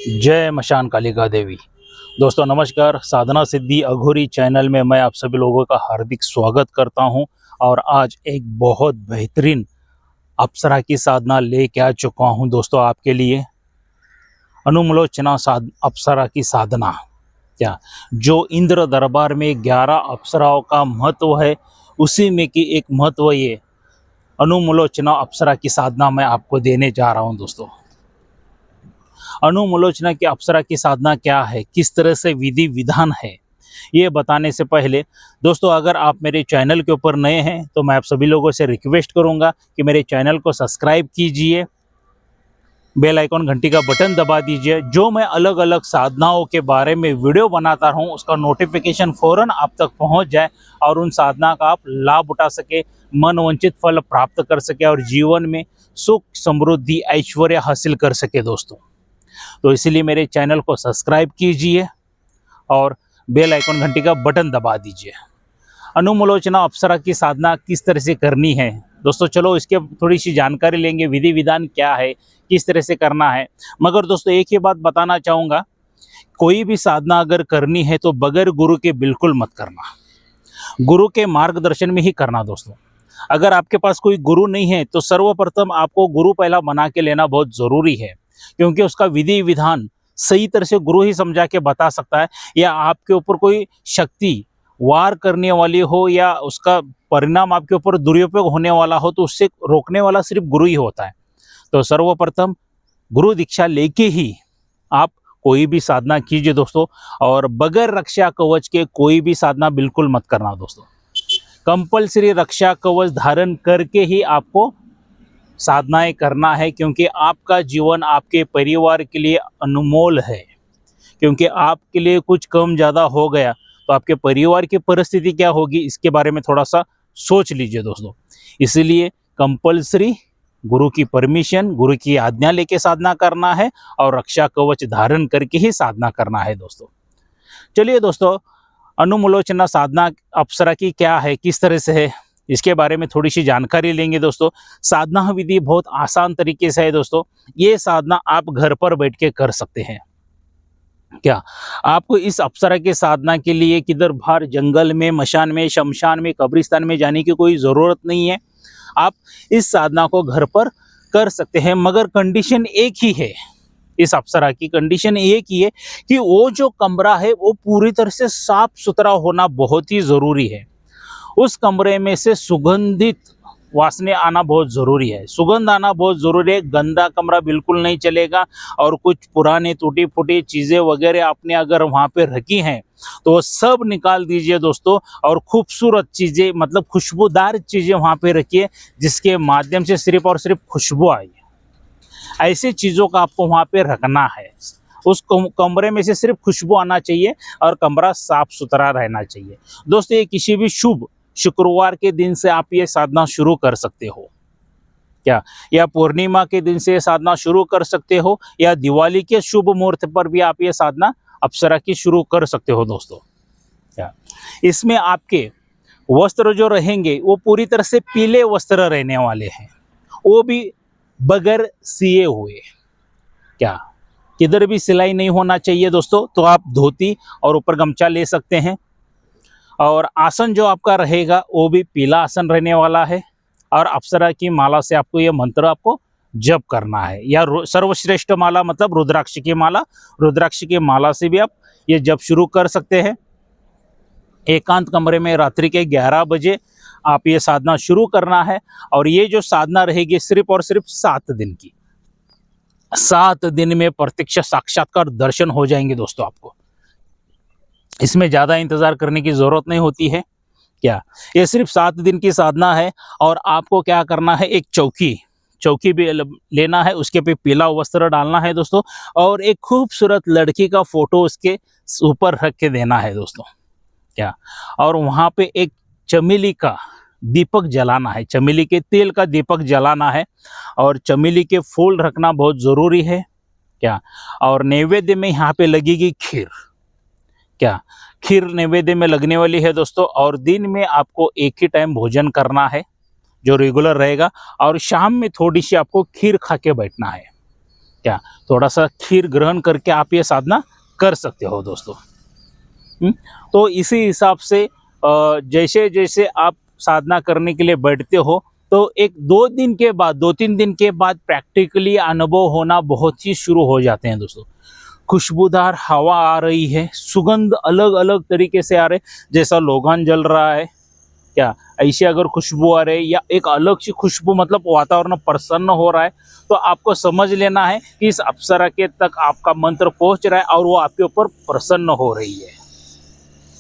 जय मशान कालिका देवी। दोस्तों नमस्कार। साधना सिद्धि अघोरी चैनल में मैं आप सभी लोगों का हार्दिक स्वागत करता हूं। और आज एक बहुत बेहतरीन अप्सरा की साधना लेके आ चुका हूं दोस्तों आपके लिए। अनुमलोचना अप्सरा की साधना क्या जो इंद्र दरबार में 11 अप्सराओं का महत्व है, उसी में की एक महत्व ये अनुमलोचना अप्सरा की साधना मैं आपको देने जा रहा हूं दोस्तों। अनुमलोचना की अप्सरा की साधना क्या है, किस तरह से विधि विधान है, ये बताने से पहले दोस्तों अगर आप मेरे चैनल के ऊपर नए हैं तो मैं आप सभी लोगों से रिक्वेस्ट करूंगा कि मेरे चैनल को सब्सक्राइब कीजिए, बेल आइकॉन घंटी का बटन दबा दीजिए। जो मैं अलग अलग साधनाओं के बारे में वीडियो बनाता रहूं उसका नोटिफिकेशन फ़ौरन आप तक पहुंच जाए और उन साधना का आप लाभ उठा सके, मनवांछित फल प्राप्त कर सके और जीवन में सुख समृद्धि ऐश्वर्य हासिल कर सके दोस्तों। तो इसीलिए मेरे चैनल को सब्सक्राइब कीजिए और बेल आइकन घंटी का बटन दबा दीजिए। अनुमलोचना अप्सरा की साधना किस तरह से करनी है दोस्तों, चलो इसके थोड़ी सी जानकारी लेंगे। विधि विधान क्या है, किस तरह से करना है। मगर दोस्तों एक ही बात बताना चाहूँगा, कोई भी साधना अगर करनी है तो बगैर गुरु के बिल्कुल मत करना, गुरु के मार्गदर्शन में ही करना दोस्तों। अगर आपके पास कोई गुरु नहीं है तो सर्वप्रथम आपको गुरु पहला बना के लेना बहुत ज़रूरी है, क्योंकि उसका विधि विधान सही तरह से गुरु ही समझा के बता सकता है। या आपके ऊपर कोई शक्ति वार करने वाली हो या उसका परिणाम आपके ऊपर दुरुपयोग होने वाला हो तो उससे रोकने वाला सिर्फ गुरु ही होता है। तो सर्वप्रथम गुरु दीक्षा लेके ही आप कोई भी साधना कीजिए दोस्तों। और बगैर रक्षा कवच के कोई भी साधना बिल्कुल मत करना दोस्तों। कंपल्सरी रक्षा कवच धारण करके ही आपको साधनाएं करना है, क्योंकि आपका जीवन आपके परिवार के लिए अनमोल है। क्योंकि आपके लिए कुछ कम ज़्यादा हो गया तो आपके परिवार की परिस्थिति क्या होगी, इसके बारे में थोड़ा सा सोच लीजिए दोस्तों। इसलिए कंपल्सरी गुरु की परमिशन, गुरु की आज्ञा लेके साधना करना है और रक्षा कवच धारण करके ही साधना करना है दोस्तों। चलिए दोस्तों, अनुमलोचना साधना अप्सरा की क्या है, किस तरह से है, इसके बारे में थोड़ी सी जानकारी लेंगे दोस्तों। साधना विधि बहुत आसान तरीके से है दोस्तों। ये साधना आप घर पर बैठ के कर सकते हैं। क्या आपको इस अप्सरा के साधना के लिए किधर बाहर जंगल में, मशान में, शमशान में, कब्रिस्तान में जाने की कोई ज़रूरत नहीं है। आप इस साधना को घर पर कर सकते हैं, मगर कंडीशन एक ही है। इस अप्सरा की कंडीशन एक ही है कि वो जो कमरा है वो पूरी तरह से साफ सुथरा होना बहुत ही ज़रूरी है। उस कमरे में से सुगंधित वासने आना बहुत ज़रूरी है, सुगंध आना बहुत ज़रूरी है। गंदा कमरा बिल्कुल नहीं चलेगा। और कुछ पुराने टूटी फूटी चीज़ें वगैरह आपने अगर वहाँ पे रखी हैं तो वो सब निकाल दीजिए दोस्तों। और खूबसूरत चीज़ें, मतलब खुशबूदार चीज़ें वहाँ पे रखिए, जिसके माध्यम से सिर्फ और सिर्फ खुशबू आए। ऐसी चीज़ों का आपको वहाँ पे रखना है। उस कमरे में से सिर्फ खुशबू आना चाहिए और कमरा साफ सुथरा रहना चाहिए दोस्तों। ये किसी भी शुभ शुक्रवार के दिन से आप ये साधना शुरू कर सकते हो क्या, या पूर्णिमा के दिन से साधना शुरू कर सकते हो, या दिवाली के शुभ मुहूर्त पर भी आप ये साधना अप्सरा की शुरू कर सकते हो दोस्तों। क्या इसमें आपके वस्त्र जो रहेंगे वो पूरी तरह से पीले वस्त्र रहने वाले हैं, वो भी बगैर सिए हुए। क्या किधर भी सिलाई नहीं होना चाहिए दोस्तों। तो आप धोती और ऊपर गमछा ले सकते हैं। और आसन जो आपका रहेगा वो भी पीला आसन रहने वाला है। और अप्सरा की माला से आपको ये मंत्र आपको जप करना है, या सर्वश्रेष्ठ माला मतलब रुद्राक्ष की माला, रुद्राक्ष की माला से भी आप ये जप शुरू कर सकते हैं। एकांत कमरे में रात्रि के 11 बजे आप ये साधना शुरू करना है। और ये जो साधना रहेगी सिर्फ और सिर्फ 7 दिन की, 7 दिन में प्रत्यक्ष साक्षात्कार दर्शन हो जाएंगे दोस्तों आपको। इसमें ज़्यादा इंतज़ार करने की ज़रूरत नहीं होती है। क्या ये सिर्फ 7 दिन की साधना है। और आपको क्या करना है, एक चौकी भी लेना है, उसके पे पीला वस्त्र डालना है दोस्तों। और एक खूबसूरत लड़की का फोटो उसके ऊपर रख के देना है दोस्तों। क्या और वहाँ पे एक चमेली का दीपक जलाना है, चमेली के तेल का दीपक जलाना है। और चमेली के फूल रखना बहुत ज़रूरी है। क्या और नैवेद्य में यहाँ पे लगेगी खीर। क्या खीर नैवेद्य में लगने वाली है दोस्तों। और दिन में आपको एक ही टाइम भोजन करना है जो रेगुलर रहेगा, और शाम में थोड़ी सी आपको खीर खा के बैठना है। क्या थोड़ा सा खीर ग्रहण करके आप ये साधना कर सकते हो दोस्तों। तो इसी हिसाब से जैसे जैसे आप साधना करने के लिए बैठते हो तो एक 2 दिन के बाद 2-3 दिन के बाद प्रैक्टिकली अनुभव होना बहुत ही शुरू हो जाते हैं दोस्तों। खुशबूदार हवा आ रही है, सुगंध अलग अलग तरीके से आ रहे, जैसा लोगान जल रहा है क्या, ऐसे अगर खुशबू आ रही है या एक अलग सी खुशबू, मतलब वातावरण प्रसन्न हो रहा है, तो आपको समझ लेना है कि इस अप्सरा के तक आपका मंत्र पहुंच रहा है और वो आपके ऊपर प्रसन्न हो रही है।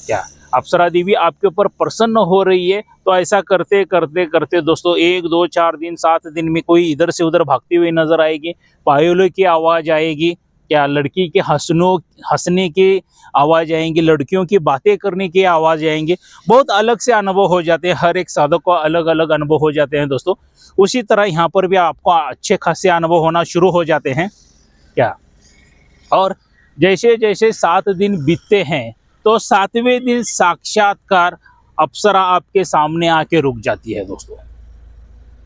क्या अप्सरा देवी आपके ऊपर प्रसन्न हो रही है, तो ऐसा करते करते करते दोस्तों 1, 2, 4 दिन 7 दिन में कोई इधर से उधर भागती हुई नजर आएगी, पायोलों की आवाज़ आएगी, क्या लड़की के हंसने की आवाज़ आएंगी, लड़कियों की बातें करने की आवाज़ आएंगी, बहुत अलग से अनुभव हो जाते हैं। हर एक साधक को अलग अलग अनुभव हो जाते हैं दोस्तों। उसी तरह यहाँ पर भी आपको अच्छे खासे अनुभव होना शुरू हो जाते हैं क्या। और जैसे जैसे 7 दिन बीतते हैं तो 7वें दिन साक्षात्कार अप्सरा आपके सामने आके रुक जाती है दोस्तों।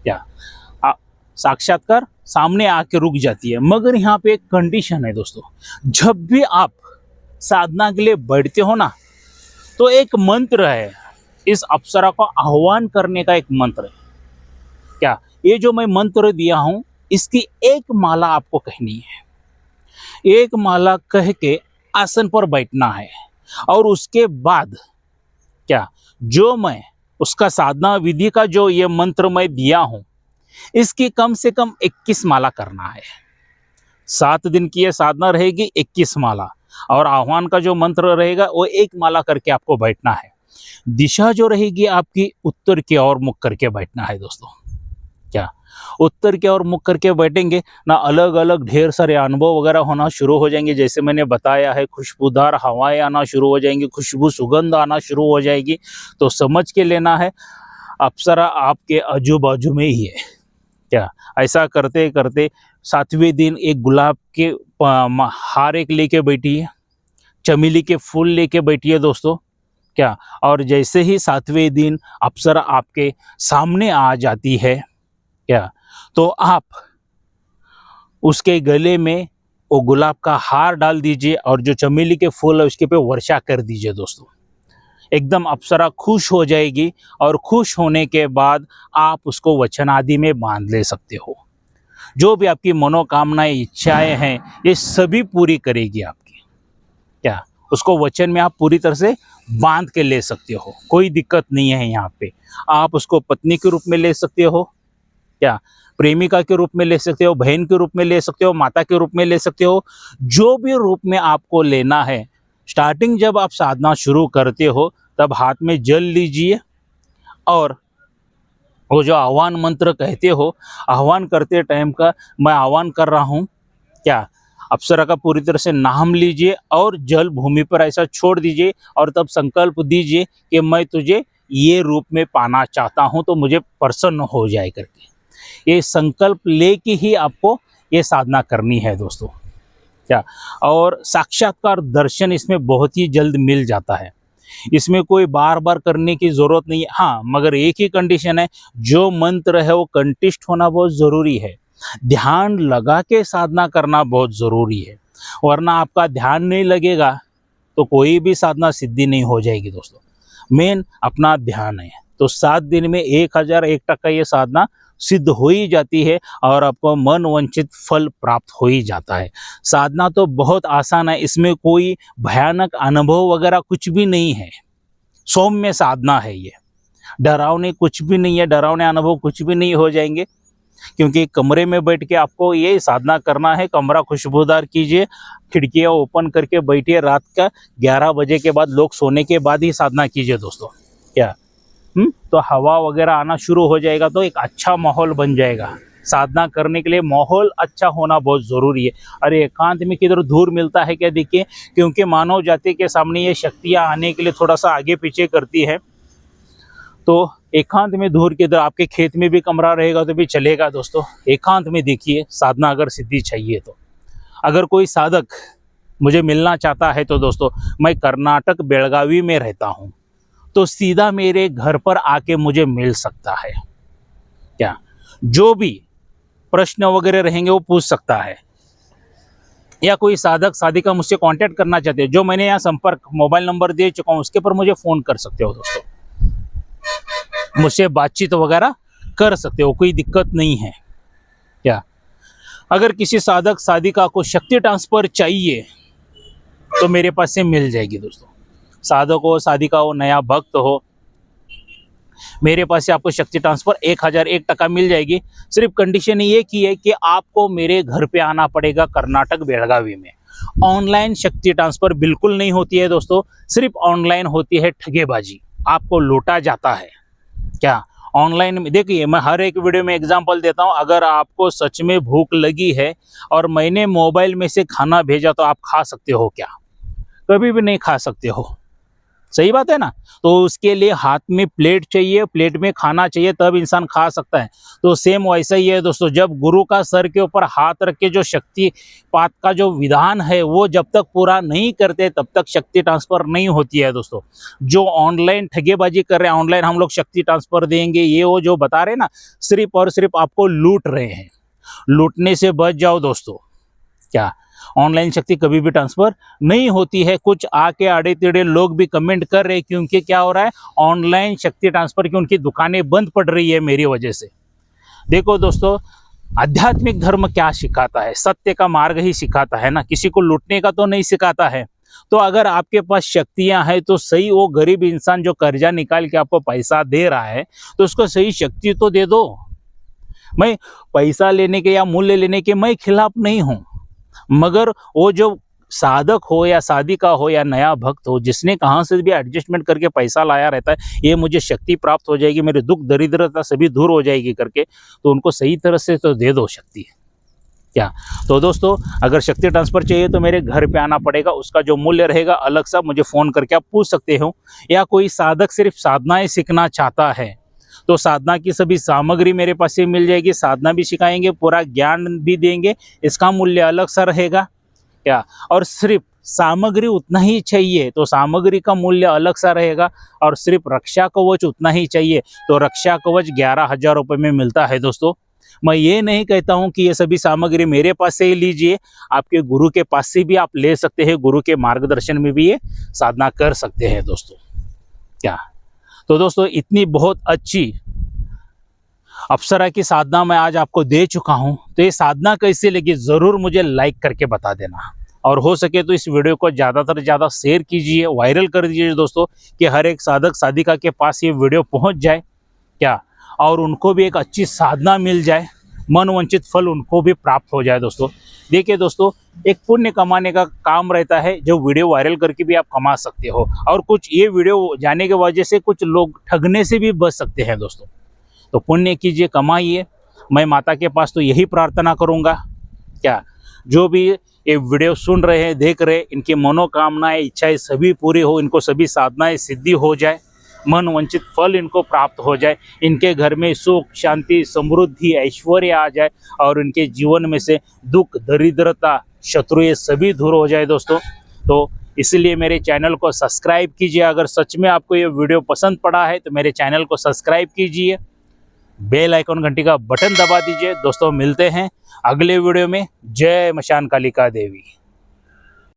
क्या साक्षात्कार सामने आके रुक जाती है, मगर यहाँ पे एक कंडीशन है दोस्तों। जब भी आप साधना के लिए बैठते हो ना, तो एक मंत्र है, इस अप्सरा को आह्वान करने का एक मंत्र है क्या। ये जो मैं मंत्र दिया हूं, इसकी एक माला आपको कहनी है। एक माला कह के आसन पर बैठना है, और उसके बाद क्या जो मैं उसका साधना विधि का जो ये मंत्र मैं दिया हूं, इसकी कम से कम 21 माला करना है। 7 दिन की ये साधना रहेगी, 21 माला, और आह्वान का जो मंत्र रहेगा वो 1 माला करके आपको बैठना है। दिशा जो रहेगी आपकी उत्तर की ओर मुख करके बैठना है दोस्तों। क्या उत्तर की ओर मुख करके बैठेंगे ना, अलग अलग ढेर सारे अनुभव वगैरह होना शुरू हो जाएंगे। जैसे मैंने बताया है, खुशबूदार हवाएं आना शुरू हो जाएंगी, खुशबू सुगंध आना शुरू हो जाएगी। तो समझ के लेना है अप्सरा आपके आजू बाजू में ही है क्या। ऐसा करते करते 7वें दिन एक गुलाब के हार एक लेके बैठी है, चमेली के फूल लेके बैठी है दोस्तों क्या। और जैसे ही 7वें दिन अप्सरा आपके सामने आ जाती है क्या, तो आप उसके गले में वो गुलाब का हार डाल दीजिए और जो चमेली के फूल है उसके पे वर्षा कर दीजिए दोस्तों। एकदम अप्सरा खुश हो जाएगी, और खुश होने के बाद आप उसको वचन आदि में बांध ले सकते हो। जो भी आपकी मनोकामनाएं इच्छाएं हैं, ये सभी पूरी करेगी आपकी क्या। उसको वचन में आप पूरी तरह से बांध के ले सकते हो, कोई दिक्कत नहीं है यहाँ पे। आप उसको पत्नी के रूप में ले सकते हो क्या, प्रेमिका के रूप में ले सकते हो, बहन के रूप में ले सकते हो, माता के रूप में ले सकते हो, जो भी रूप में आपको लेना है। स्टार्टिंग जब आप साधना शुरू करते हो तब हाथ में जल लीजिए, और वो जो आह्वान मंत्र कहते हो, आह्वान करते टाइम का मैं आह्वान कर रहा हूँ क्या, अप्सरा का पूरी तरह से नाम लीजिए और जल भूमि पर ऐसा छोड़ दीजिए, और तब संकल्प दीजिए कि मैं तुझे ये रूप में पाना चाहता हूँ, तो मुझे प्रसन्न हो जाए करके। ये संकल्प लेके ही आपको ये साधना करनी है दोस्तों क्या। और साक्षात्कार दर्शन इसमें बहुत ही जल्द मिल जाता है, इसमें कोई बार बार करने की ज़रूरत नहीं है। हाँ, मगर एक ही कंडीशन है, जो मंत्र है वो कंठस्थ होना बहुत ज़रूरी है, ध्यान लगा के साधना करना बहुत ज़रूरी है, वरना आपका ध्यान नहीं लगेगा तो कोई भी साधना सिद्धि नहीं हो जाएगी दोस्तों। मेन अपना ध्यान है, तो 7 दिन में 1001% ये साधना सिद्ध हो ही जाती है, और आपको मन वांछित फल प्राप्त हो ही जाता है। साधना तो बहुत आसान है, इसमें कोई भयानक अनुभव वगैरह कुछ भी नहीं है, सौम्य साधना है ये, डरावने कुछ भी नहीं है, डरावने अनुभव कुछ भी नहीं हो जाएंगे, क्योंकि कमरे में बैठ के आपको ये साधना करना है। कमरा खुशबूदार कीजिए, खिड़कियाँ ओपन करके बैठिए, रात का 11 बजे के बाद, लोग सोने के बाद ही साधना कीजिए दोस्तों क्या। तो हवा वगैरह आना शुरू हो जाएगा, तो एक अच्छा माहौल बन जाएगा। साधना करने के लिए माहौल अच्छा होना बहुत ज़रूरी है। अरे एकांत में किधर दूर मिलता है क्या, देखिए, क्योंकि मानव जाति के सामने ये शक्तियाँ आने के लिए थोड़ा सा आगे पीछे करती है। तो एकांत में दूर किधर, आपके खेत में भी कमरा रहेगा तो भी चलेगा दोस्तों। एकांत में देखिए साधना अगर सिद्धि चाहिए तो। अगर कोई साधक मुझे मिलना चाहता है तो दोस्तों, मैं कर्नाटक बेलगावी में रहता हूँ, तो सीधा मेरे घर पर आके मुझे मिल सकता है क्या। जो भी प्रश्न वगैरह रहेंगे वो पूछ सकता है, या कोई साधक साधिका मुझसे कांटेक्ट करना चाहते हैं, जो मैंने यहाँ संपर्क मोबाइल नंबर दे चुका हूँ उसके पर मुझे फ़ोन कर सकते हो दोस्तों, मुझसे बातचीत वगैरह कर सकते हो, कोई दिक्कत नहीं है। क्या अगर किसी साधक साधिका को शक्ति ट्रांसफ़र चाहिए तो मेरे पास से मिल जाएगी दोस्तों। साधक हो, साधिका हो, नया भक्त हो, मेरे पास से आपको शक्ति ट्रांसफ़र 1001 मिल जाएगी। सिर्फ कंडीशन ये की है कि आपको मेरे घर पे आना पड़ेगा, कर्नाटक बेलगावी में। ऑनलाइन शक्ति ट्रांसफ़र बिल्कुल नहीं होती है दोस्तों, सिर्फ ऑनलाइन होती है ठगेबाजी, आपको लूटा जाता है। क्या ऑनलाइन में देखिए, मैं हर एक वीडियो में एग्जांपल देता हूं, अगर आपको सच में भूख लगी है और मैंने मोबाइल में से खाना भेजा तो आप खा सकते हो क्या? कभी भी नहीं खा सकते हो, सही बात है ना। तो उसके लिए हाथ में प्लेट चाहिए, प्लेट में खाना चाहिए, तब इंसान खा सकता है। तो सेम वैसा ही है दोस्तों, जब गुरु का सर के ऊपर हाथ रख के जो शक्तिपात का जो विधान है वो जब तक पूरा नहीं करते तब तक शक्ति ट्रांसफ़र नहीं होती है दोस्तों। जो ऑनलाइन ठगेबाजी कर रहे हैं, ऑनलाइन हम लोग शक्ति ट्रांसफ़र देंगे, ये वो जो बता रहे हैं ना, सिर्फ और सिर्फ आपको लूट रहे हैं। लूटने से बच जाओ दोस्तों। क्या ऑनलाइन शक्ति कभी भी ट्रांसफ़र नहीं होती है। कुछ आके आड़े टेढ़े लोग भी कमेंट कर रहे हैं, क्योंकि क्या हो रहा है, ऑनलाइन शक्ति ट्रांसफ़र की उनकी दुकानें बंद पड़ रही है मेरी वजह से। देखो दोस्तों, आध्यात्मिक धर्म क्या सिखाता है? सत्य का मार्ग ही सिखाता है ना, किसी को लूटने का तो नहीं सिखाता है। तो अगर आपके पास शक्तियां हैं तो सही, वो गरीब इंसान जो कर्जा निकाल के आपको पैसा दे रहा है तो उसको सही शक्ति तो दे दो। मैं पैसा लेने के या मूल्य लेने के मैं खिलाफ नहीं हूँ, मगर वो जो साधक हो या साधिका हो या नया भक्त हो, जिसने कहाँ से भी एडजस्टमेंट करके पैसा लाया रहता है, ये मुझे शक्ति प्राप्त हो जाएगी, मेरे दुख दरिद्रता सभी दूर हो जाएगी करके, तो उनको सही तरह से तो दे दो शक्ति। क्या तो दोस्तों, अगर शक्ति ट्रांसफ़र चाहिए तो मेरे घर पे आना पड़ेगा, उसका जो मूल्य रहेगा अलग सा मुझे फ़ोन करके आप पूछ सकते हो। या कोई साधक सिर्फ साधनाएँ सीखना चाहता है तो साधना की सभी सामग्री मेरे पास से मिल जाएगी, साधना भी सिखाएंगे, पूरा ज्ञान भी देंगे, इसका मूल्य अलग सा रहेगा। क्या और सिर्फ सामग्री उतना ही चाहिए तो सामग्री का मूल्य अलग सा रहेगा, और सिर्फ रक्षा कवच उतना ही चाहिए तो रक्षा कवच 11,000 रुपये में मिलता है दोस्तों। मैं ये नहीं कहता हूँ कि ये सभी सामग्री मेरे पास से ही लीजिए, आपके गुरु के पास से भी आप ले सकते हैं, गुरु के मार्गदर्शन में भी ये साधना कर सकते हैं दोस्तों। क्या तो दोस्तों, इतनी बहुत अच्छी अप्सरा की साधना मैं आज आपको दे चुका हूं, तो ये साधना कैसी लगी ज़रूर मुझे लाइक करके बता देना, और हो सके तो इस वीडियो को ज़्यादातर ज़्यादा शेयर कीजिए, वायरल कर दीजिए दोस्तों, कि हर एक साधक साधिका के पास ये वीडियो पहुंच जाए। क्या और उनको भी एक अच्छी साधना मिल जाए, मनवंचित फल उनको भी प्राप्त हो जाए दोस्तों। देखिए दोस्तों, एक पुण्य कमाने का काम रहता है, जो वीडियो वायरल करके भी आप कमा सकते हो, और कुछ ये वीडियो जाने की वजह से कुछ लोग ठगने से भी बच सकते हैं दोस्तों। तो पुण्य कीजिए, कमाइए। मैं माता के पास तो यही प्रार्थना करूंगा। क्या जो भी ये वीडियो सुन रहे हैं, देख रहे हैं, इनकी मनोकामनाएं, इच्छाएं सभी पूरी हो, इनको सभी साधनाएं सिद्धि हो जाए, मन वंचित फल इनको प्राप्त हो जाए, इनके घर में सुख शांति समृद्धि ऐश्वर्य आ जाए, और इनके जीवन में से दुख दरिद्रता शत्रु ये सभी दूर हो जाए दोस्तों। तो इसलिए मेरे चैनल को सब्सक्राइब कीजिए। अगर सच में आपको ये वीडियो पसंद पड़ा है तो मेरे चैनल को सब्सक्राइब कीजिए, बेल आइकन घंटी का बटन दबा दीजिए दोस्तों। मिलते हैं अगले वीडियो में। जय मशान कालिका देवी।